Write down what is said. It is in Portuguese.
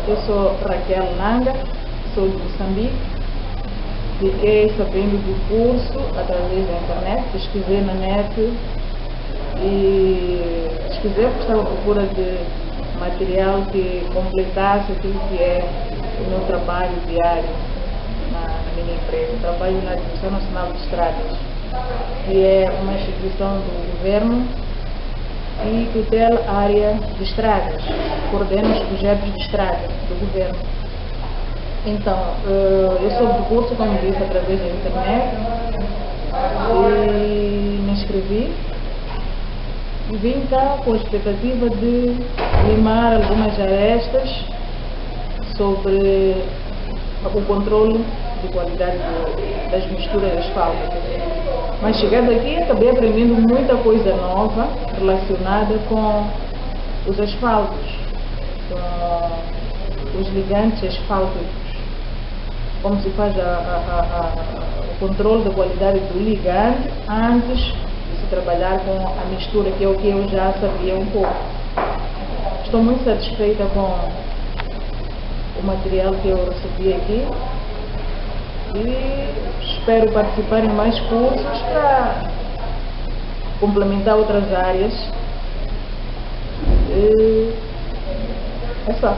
Eu sou Raquel Nanga, sou de Moçambique. Fiquei sabendo do curso através da internet, pesquisei na net e pesquisei porque estava à procura de material que completasse aquilo que é o meu trabalho diário na minha empresa. Eu trabalho na Direção Nacional de Estradas, que é uma instituição do governo e tutela a área de estradas, coordena os projetos de estrada do governo. Então, eu soube do curso, como disse, através da internet e me inscrevi e vim cá com a expectativa de limar algumas arestas sobre o controle de qualidade das misturas de asfalto. Mas chegando aqui, acabei aprendendo muita coisa nova relacionada com os asfaltos, com os ligantes asfálticos, como se faz o controle da qualidade do ligante antes de se trabalhar com a mistura, que é o que eu já sabia um pouco. Estou muito satisfeita com o material que eu recebi aqui e espero participar em mais cursos para complementar outras áreas. É só.